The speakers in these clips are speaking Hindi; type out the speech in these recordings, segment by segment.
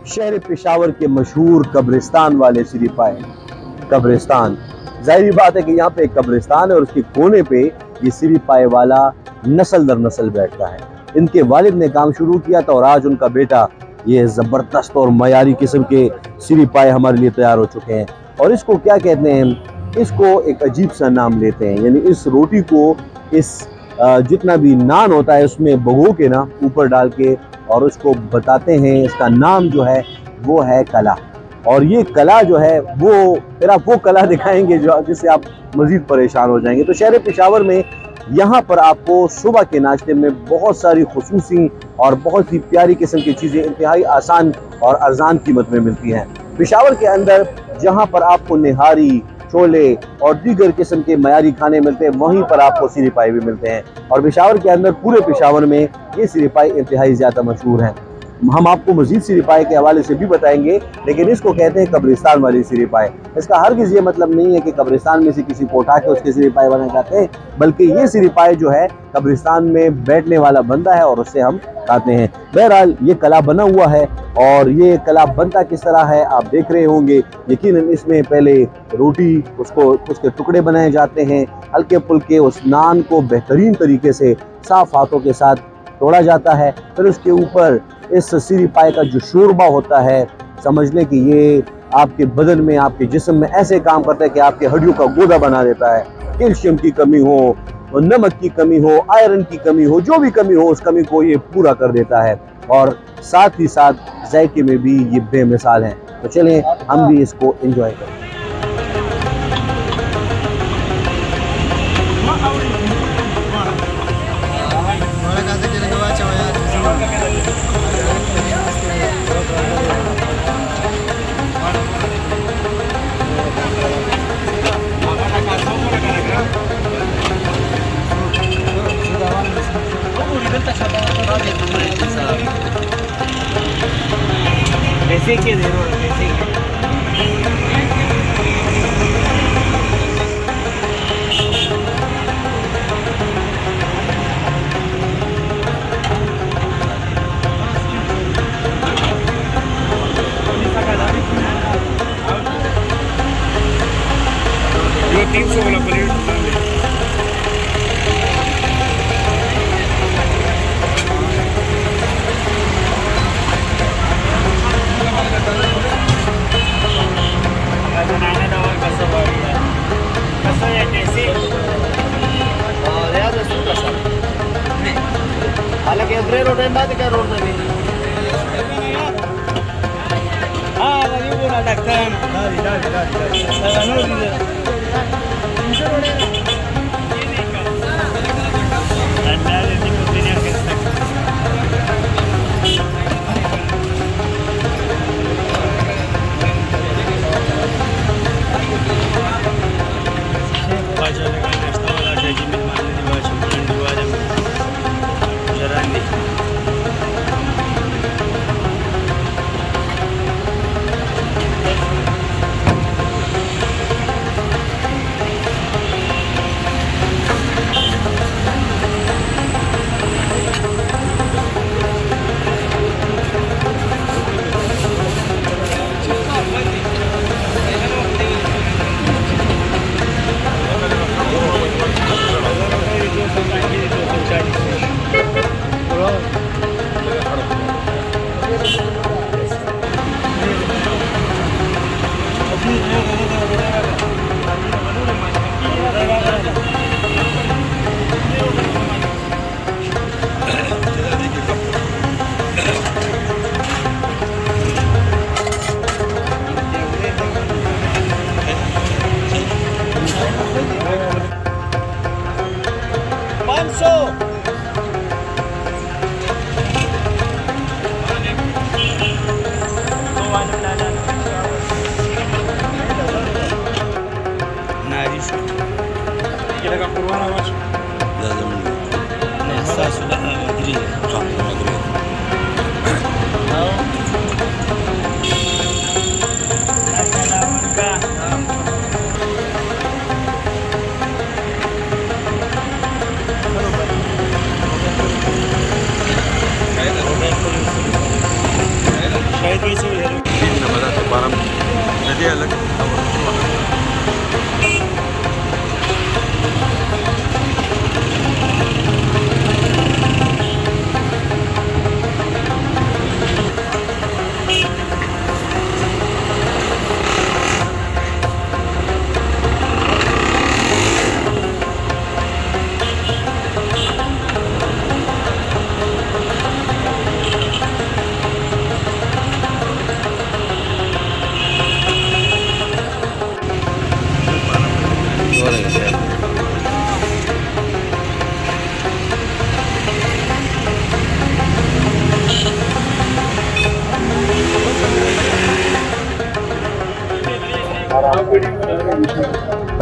शहर पेशावर के मशहूर कब्रिस्तान वाले सिरीपाए कब्रिस्तान। जाहिर बात है कि यहाँ पे एक कब्रिस्तान है और उसके कोने पे ये सिरीपाए वाला नस्ल दर नस्ल बैठता है। इनके वालिद ने काम शुरू किया था और आज उनका बेटा ये ज़बरदस्त और मयारी किस्म के सिरीपाए हमारे लिए तैयार हो चुके हैं। और इसको क्या कहते हैं, इसको एक अजीब सा नाम लेते हैं, यानी इस रोटी को इस जितना भी नान होता है उसमें भगो के ना ऊपर डाल के और उसको बताते हैं, इसका नाम जो है वो है कला। और ये कला जो है वो फिर आप वो कला दिखाएंगे जो जिससे आप मज़ीद परेशान हो जाएंगे। तो शहर पेशावर में यहाँ पर आपको सुबह के नाश्ते में बहुत सारी खुसूसी और बहुत ही प्यारी किस्म की चीज़ें इंतहाई आसान और अर्जान कीमत में मिलती हैं। पेशावर के अंदर जहाँ पर आपको निहारी, छोले और दीगर किस्म के मयारी खाने मिलते हैं, वहीं पर आपको सिरीपाई भी मिलते हैं। और पेशावर के अंदर, पूरे पेशावर में ये सिरीपाई इंतहाई ज़्यादा मशहूर हैं। हम आपको मजीद सिरीपाई के हवाले से भी बताएंगे, लेकिन इसको कहते हैं कब्रिस्तान वाली सिरीपाई। इसका हरगिज़ ये मतलब नहीं है कि कब्रिस्तान में से किसी को उठा के उसके सिरीपाई बनाए जाते हैं, बल्कि ये सिरीपाई जो है कब्रिस्तान में बैठने वाला बंदा है और उससे हम खाते हैं। बहरहाल ये कला बना हुआ है और ये कला बनता किस तरह है आप देख रहे होंगे। यकीनन इसमें पहले रोटी, उसके टुकड़े बनाए जाते हैं, हल्के फुल्के उस नान को बेहतरीन तरीके से साफ हाथों के साथ तोड़ा जाता है। फिर उसके ऊपर इस सिरीपाई का जो शोरबा होता है, समझ लें कि ये आपके बदन में, आपके जिस्म में ऐसे काम करता है कि आपके हड्डियों का गोदा बना देता है। कैल्शियम की कमी हो, नमक की कमी हो, आयरन की कमी हो, जो भी कमी हो उस कमी को ये पूरा कर देता है और साथ ही साथ जायके में भी ये बेमिसाल है। तो चलें हम भी इसको एंजॉय करें। वैसे के दे रहा वैसे के ये 300 वाला प्लेट हालांकि रोड है बात क्या रोड में हाँ लगी बोला लगता है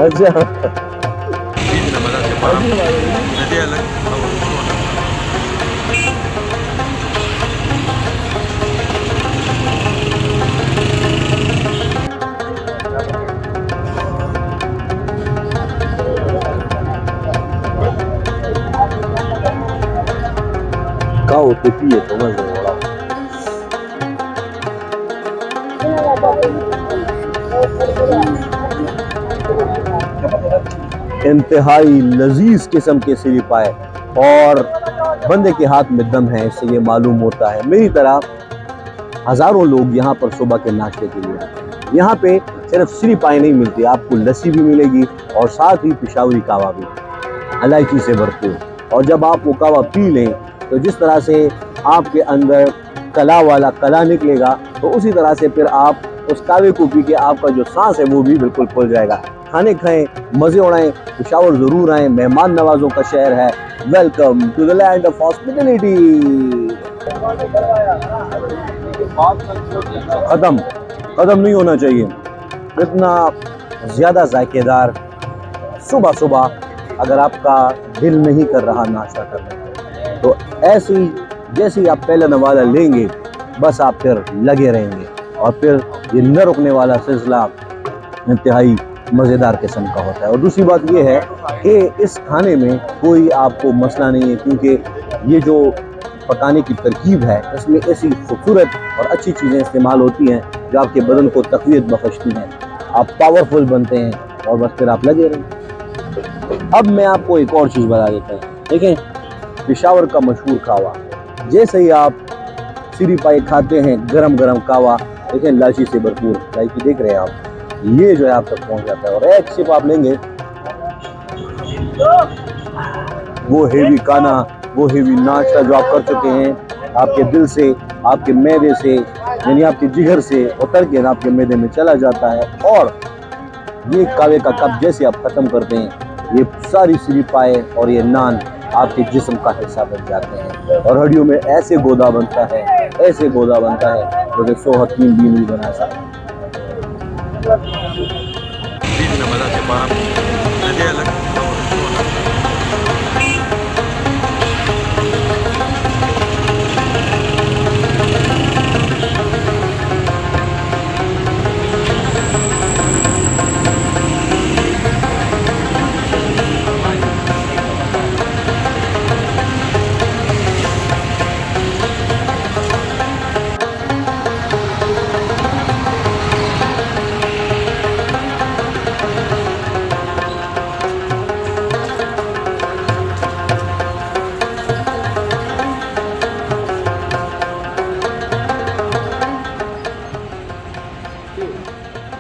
अच्छा, खाओ तो पिए तो मजे उड़ाओ। इंतहाई लजीज किस्म के सिरी पाए और बंदे के हाथ में दम है, इससे ये मालूम होता है। मेरी तरह हजारों लोग यहाँ पर सुबह के नाश्ते के लिए आते हैं। यहाँ पे सिर्फ सिरी पाए नहीं मिलती, आपको लस्सी भी मिलेगी और साथ ही पिशावरी कावा भी, इलायची से भरपूर। और जब आप वो कावा पी लें तो जिस तरह से आपके अंदर कला वाला कला निकलेगा, तो उसी तरह से फिर आप उस कावे को पी के आपका जो सांस है वो भी बिल्कुल खुल जाएगा। खाने खाएं, मजे उड़ाएं, पेशावर जरूर आएं, मेहमान नवाजों का शहर है। Welcome to the land of hospitality. खत्म नहीं होना चाहिए इतना ज्यादा जायकेदार सुबह सुबह। अगर आपका दिल नहीं कर रहा नाश्ता करने तो ऐसी जैसी आप पहला नवाला लेंगे बस आप फिर लगे रहेंगे, और फिर ये न रुकने वाला सिलसिला इंतहाई मज़ेदार किस्म का होता है। और दूसरी बात ये है कि इस खाने में कोई आपको मसला नहीं है, क्योंकि ये जो पकाने की तरकीब है इसमें ऐसी खूबसूरत और अच्छी चीज़ें इस्तेमाल होती हैं जो आपके बदन को तक़वियत बख्शती हैं। आप पावरफुल बनते हैं और बस फिर आप लगे रहें। अब मैं आपको एक और चीज़ बता देता हूँ। देखें, पेशावर का मशहूर कावा, जैसे ही आप सिरी पाए खाते हैं गरम गरम कावा, देखें इलायची से भरपूर, इलायची देख रहे हैं आप, ये जो है आप तक पहुंच जाता है। और एक सिप आप लेंगे, वो हेवी खाना, वो हेवी नाश्ता जो आप कर चुके हैं, आपके दिल से, आपके मैदे से, यानी आपके जिगर से उतर के आपके मैदे में चला जाता है। और ये कावे का कप जैसे आप खत्म करते हैं, ये सारी सिरी पाए और ये नान आपके जिस्म का हिस्सा बन जाते हैं और हड्डियों में ऐसे गोदा बनता है, ऐसे गोदा बनता है जो कि 100 हकीम भी नहीं बना सकते।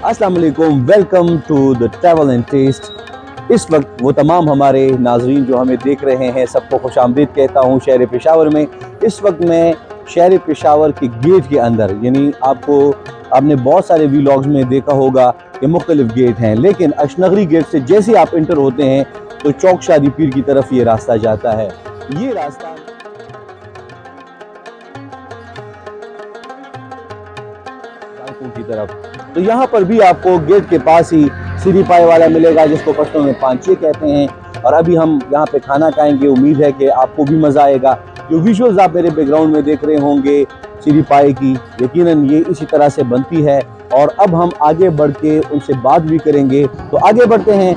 अस्सलाम वालेकुम, welcome to the Travel and Taste. इस वक्त वो तमाम हमारे नाजरीन जो हमें देख रहे हैं सबको खुशामदीद कहता हूँ शहर पेशावर में। इस वक्त मैं शहर पेशावर के गेट के अंदर, यानी आपने बहुत सारे व्लॉग्स में देखा होगा कि मुख्तलिफ गेट हैं, लेकिन अशनगरी गेट से जैसे आप इंटर होते हैं तो चौक शादी पीर की तरफ ये रास्ता जाता है। ये रास्ता की तरफ, तो यहाँ पर भी आपको गेट के पास ही सिरी पाए वाला मिलेगा जिसको पश्तो में पांचे कहते हैं। और अभी हम यहाँ पे खाना खाएंगे, उम्मीद है कि आपको भी मज़ा आएगा। जो विजुअल्स आप मेरे बैकग्राउंड में देख रहे होंगे सिरी पाए की, यकीनन ये इसी तरह से बनती है। और अब हम आगे बढ़ के उनसे बात भी करेंगे, तो आगे बढ़ते हैं।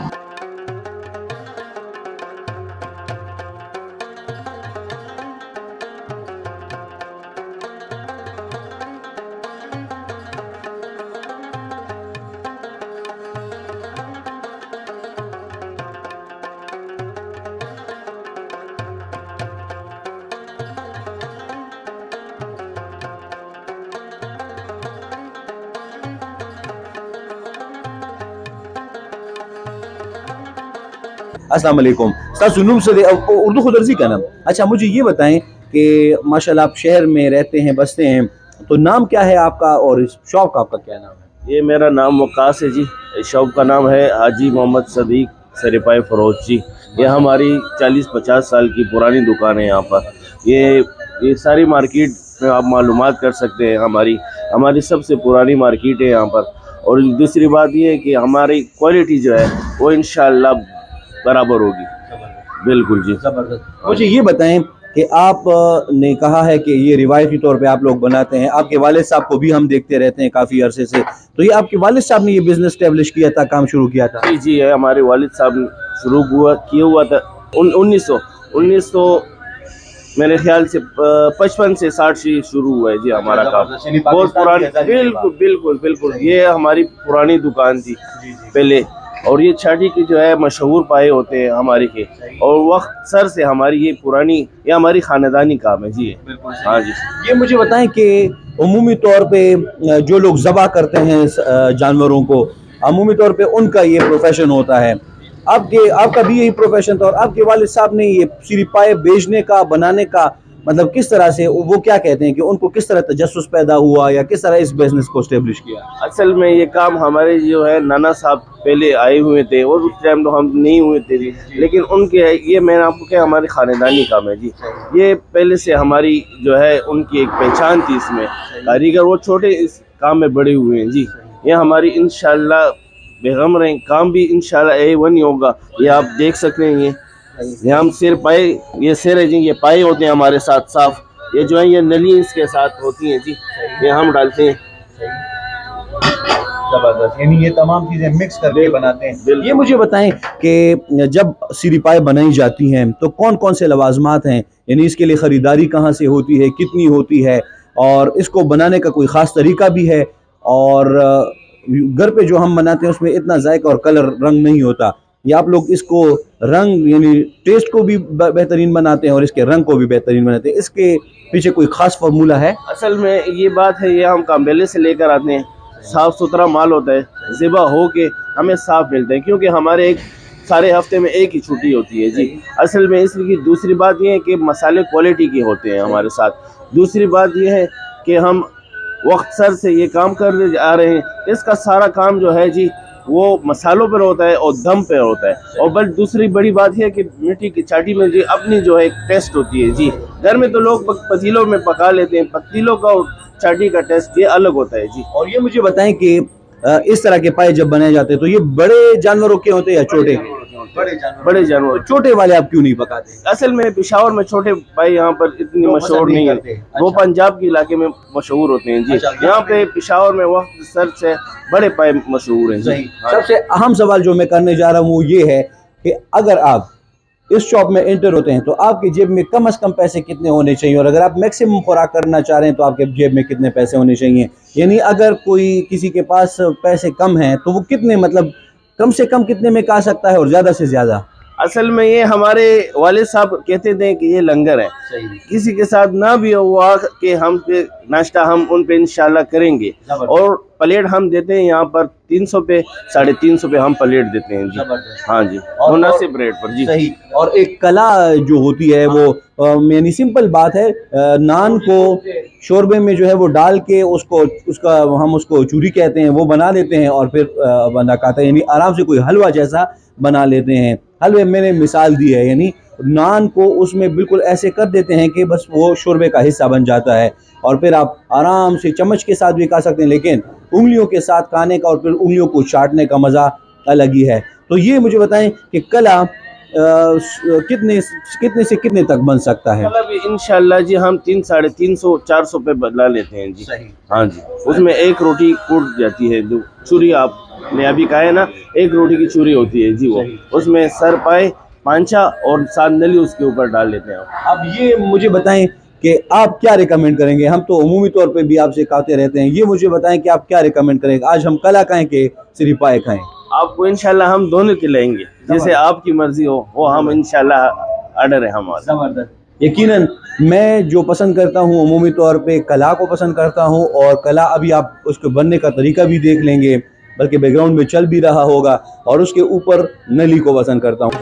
अस्सलाम वालेकुम। उस्ताद सुन्नुम से उर्दू खुदर्जी का नाम। अच्छा मुझे ये बताएं कि माशाल्लाह आप शहर में रहते हैं, बसते हैं, तो नाम क्या है आपका और इस शॉप का आपका क्या नाम है? ये मेरा नाम वकास है जी। शॉप का नाम है हाजी मोहम्मद सदीक सरिपाई फरोज जी। ये हमारी 40-50 साल की पुरानी दुकान है यहाँ पर। ये सारी मार्केट में आप मालूमात कर सकते हैं। हमारी सबसे पुरानी मार्केट है यहाँ पर। और दूसरी बात ये है कि हमारी क्वालिटी जो है वो इंशाअल्लाह बराबर होगी। बिल्कुल जी। ज़बरदस्त। मुझे ये बताएं कि आप ने कहा है कि ये रिवायती तौर पे आप लोग बनाते हैं, आपके वालिद साहब को भी हम देखते रहते हैं काफ़ी अरसे से, तो ये आपके वालिद साहब ने ये बिज़नेस स्टैब्लिश किया था, काम शुरू किया था? जी जी, है हमारे वालिद साहब ने शुरू किया हुआ था 1900 मेरे ख्याल से 55 से 60 से शुरू हुआ है जी हमारा काम। बहुत पुरानी, बिल्कुल बिल्कुल बिल्कुल। ये हमारी पुरानी दुकान थी पहले। और ये छाटी की जो है मशहूर पाए होते हैं हमारे के, और वक्त सर से हमारी ये हमारी खानदानी काम है जी। हाँ जी। ये मुझे बताएं कि उमूमी तौर पे जो लोग ज़बा करते हैं जानवरों को, अमूमी तौर पे उनका ये प्रोफेशन होता है, आपका भी यही प्रोफेशन था, और आपके वालिद साहब ने ये सिरिपाए बेचने का, बनाने का, मतलब किस तरह से, वो क्या कहते हैं कि उनको किस तरह तजस्सुस पैदा हुआ या किस तरह इस बिजनेस को एस्टेब्लिश किया? असल में ये काम हमारे जो है नाना साहब पहले आए हुए थे, और उस टाइम तो हम नहीं हुए थे जी। लेकिन उनके ये मैंने आपको क्या, हमारे खानदानी काम है जी। ये पहले से हमारी जो है उनकी एक पहचान थी इसमें। कारीगर वो छोटे इस काम में बड़े हुए हैं जी। ये हमारी इंशाल्लाह बेगम रहे, काम भी इंशाल्लाह A1 ही होगा। ये आप देख सकते हैं। ये हम सिर पाए, ये सिर है जी, ये पाए होते हैं हमारे साथ साफ। ये जो है ये नली इसके साथ होती हैं जी, ये हम डालते हैं। जबरदस्त, यानी ये तमाम चीजें मिक्स करके बनाते हैं। ये मुझे बताएं कि जब सिरिपाए बनाई जाती हैं तो कौन कौन से लवाजमात हैं, यानी इसके लिए ख़रीदारी कहाँ से होती है, कितनी होती है, और इसको बनाने का कोई ख़ास तरीका भी है, और घर पे जो हम बनाते हैं उसमें इतना जायका और कलर रंग नहीं होता, या आप लोग इसको रंग यानी टेस्ट को भी बेहतरीन बनाते हैं और इसके रंग को भी बेहतरीन बनाते हैं, इसके पीछे कोई ख़ास फार्मूला है? असल में ये बात है, ये हम काम्बेले से लेकर आते हैं, साफ़ सुथरा माल होता है, ज़िबा हो के हमें साफ मिलते हैं, क्योंकि हमारे सारे हफ्ते में एक ही छुट्टी होती है जी। असल में इसलिए दूसरी बात ये है कि मसाले क्वालिटी के होते हैं हमारे साथ। दूसरी बात ये है कि हम वक्त सर से ये काम कर आ रहे हैं। इसका सारा काम जो है जी वो मसालों पर होता है और दम पे होता है। और बस दूसरी बड़ी बात है कि मिट्टी की चाटी में जी अपनी जो है एक टेस्ट होती है जी। घर में तो लोग पतीलों में पका लेते हैं, पतीलों का और चाटी का टेस्ट ये अलग होता है जी। और ये मुझे बताएं कि इस तरह के पाए जब बनाए जाते हैं तो ये बड़े जानवरों के होते हैं या छोटे? बड़े जानवर। छोटे वाले आप क्यों नहीं पकाते? असल में पेशावर में छोटे भाई यहाँ पर इतनी मशहूर नहीं है। वो पंजाब के इलाके में मशहूर होते हैं जी। यहाँ पे पेशावर में वक्त सर से बड़े पाए मशहूर हैं जी। सबसे अहम सवाल जो मैं करने जा रहा हूँ वो ये है कि अगर आप इस शॉप में एंटर होते हैं तो आपकी जेब में कम से कम पैसे कितने होने चाहिए, और अगर आप मैक्सिमम खुराक करना चाह रहे हैं तो आपके जेब में कितने पैसे होने चाहिए? यानी अगर कोई किसी के पास पैसे कम हैं तो वो कितने, मतलब कम से कम कितने में खा सकता है और ज़्यादा से ज़्यादा? असल में ये हमारे वालिद साहब कहते थे कि ये लंगर है, किसी के साथ ना भी हुआ कि हम पे नाश्ता हम उन पे इंशाल्लाह करेंगे। और प्लेट हम देते हैं यहाँ पर 300 पे, 350 पे हम प्लेट देते हैं जी। हाँ जी, मुनासिब रेट पर जी। सही। और एक कला जो होती है वो यानी सिंपल बात है, नान को शोरबे में जो है वो डाल के हम उसको चूरी कहते हैं, वो बना देते हैं और फिर बना खाता है, यानी आराम से कोई हलवा जैसा बना लेते हैं। हलवे मैंने मिसाल दी है, यानी नान को उसमें बिल्कुल ऐसे कर देते हैं कि बस वो शोरबे का हिस्सा बन जाता है, और फिर आप आराम से चम्मच के साथ भी खा सकते हैं, लेकिन उंगलियों के साथ खाने का और फिर उंगलियों को चाटने का मज़ा अलग ही है। तो ये मुझे बताएं कि कला कितने से कितने तक बन सकता है? मतलब इंशाल्लाह जी हम 300-350 400 पे बदला लेते हैं जी। हाँ जी, उसमें एक रोटी कूट जाती है, जो चूरी आपने अभी कहा है ना, एक रोटी की चूरी होती है जी, वो उसमें सर पाए पांचा और साथ नली उसके ऊपर डाल लेते हैं। अब ये मुझे बताएं कि आप क्या रिकमेंड करेंगे? हम तो उमूमी तौर पे भी आपसे खाते रहते हैं, ये मुझे बताएं कि आप क्या रिकमेंड करेंगे? आज हम कला खाएं कि सिरिपाए खाएं? आपको इंशाल्लाह हम दोनों खिलाएंगे, जैसे आपकी मर्जी हो वो हम इंशाल्लाह ऑर्डर है हमारा। जबरदस्त। यकीनन मैं जो पसंद करता हूँ उमूमी तौर पे कला को पसंद करता हूँ, और कला अभी आप उसके बनने का तरीका भी देख लेंगे, बल्कि बैकग्राउंड में चल भी रहा होगा, और उसके ऊपर नली को पसंद करता हूँ।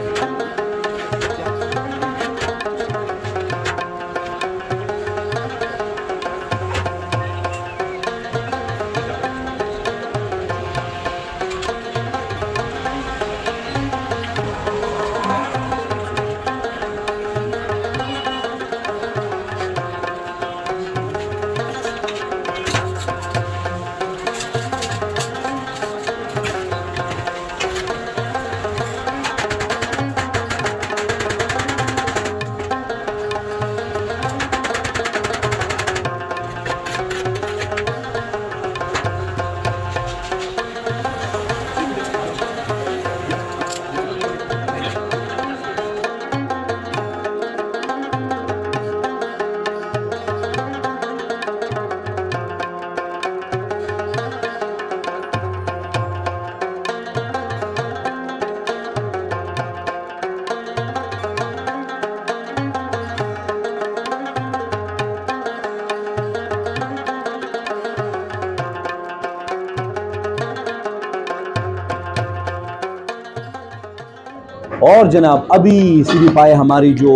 और जनाब अभी सीरी पाए हमारी जो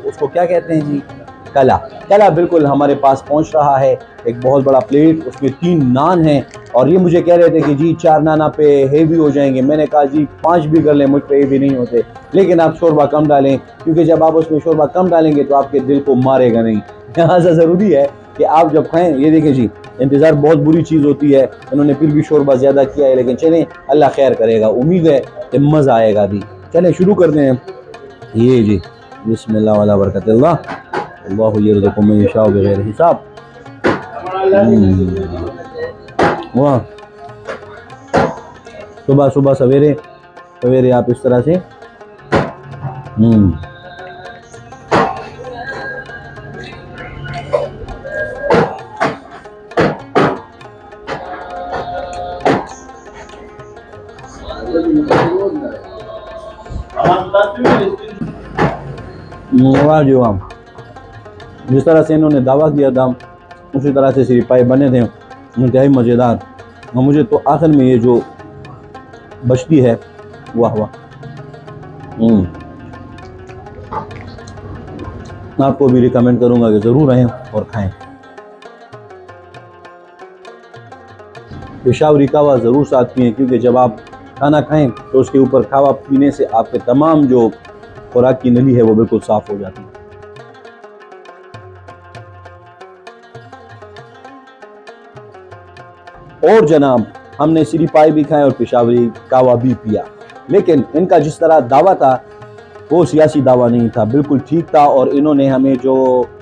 उसको क्या कहते हैं जी, कला कला बिल्कुल हमारे पास पहुंच रहा है। एक बहुत बड़ा प्लेट, उसमें 3 नान हैं और ये मुझे कह रहे थे कि जी 4 नान आप पे हेवी हो जाएंगे। मैंने कहा जी 5 भी कर लें, मुझ पे हेवी नहीं होते, लेकिन आप शोरबा कम डालें, क्योंकि जब आप उसमें शोरबा कम डालेंगे तो आपके दिल को मारेगा नहीं। लिहाजा ज़रूरी है कि आप जब खाएं, ये देखें जी इंतज़ार बहुत बुरी चीज़ होती है, इन्होंने फिर भी शोरबा ज़्यादा किया है, लेकिन चलें अल्लाह खैर करेगा, उम्मीद है कि मज़ा आएगा भी। चलें शुरू करते हैं। ये जी बिस्मिल्लाह वाला बरकतुल्लाह, अल्लाहु यरज़ुक़ु मन यशाअ बिग़ैर हिसाब। वाह, सुबह सुबह सवेरे सवेरे आप इस तरह से लाजवाब। जिस तरह से इन्होंने दावा किया था उसी तरह से सीरी पाए बने थे, इंतहाई मज़ेदार। और मुझे तो आखिर में ये जो बचती है, वाह वाह। आपको भी रिकमेंड करूंगा कि ज़रूर आएँ और खाएं। पेशावरी कावा ज़रूर साथ पिएँ, क्योंकि जब आप खाना खाएं तो उसके ऊपर कावा पीने से आपके तमाम जो खुराक की नली है वो बिल्कुल साफ़ हो जाती है। और जनाब हमने सीरी पाई भी खाए और पेशावरी कावा भी पिया, लेकिन इनका जिस तरह दावा था वो सियासी दावा नहीं था, बिल्कुल ठीक था। और इन्होंने हमें जो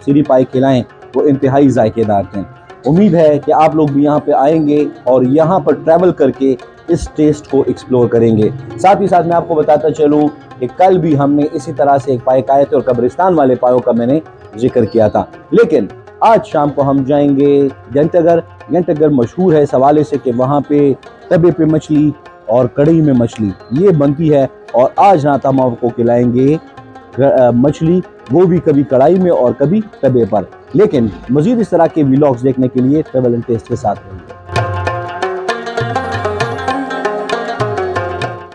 सीरी पाई खिलाएं वो इंतहाई जायकेदार थे। उम्मीद है कि आप लोग भी यहाँ पे आएंगे और यहाँ पर ट्रैवल करके इस टेस्ट को एक्सप्लोर करेंगे। साथ ही साथ मैं आपको बताता चलूँ कि कल भी हमने इसी तरह से एक पाए खाए थे और कब्रिस्तान वाले पायों का मैंने जिक्र किया था, लेकिन आज शाम को हम जाएंगे घंटाघर। घंटाघर मशहूर है इस हवाले से कि वहाँ पे तवे पे मछली और कढ़ी में मछली ये बनती है, और आज रात हम आपको खिलाएंगे मछली, वो भी कभी कढ़ाई में और कभी तवे पर। लेकिन मज़ीद इस तरह के व्लॉग्स देखने के लिए ट्रैवल एंड टेस्ट के साथ रहिए।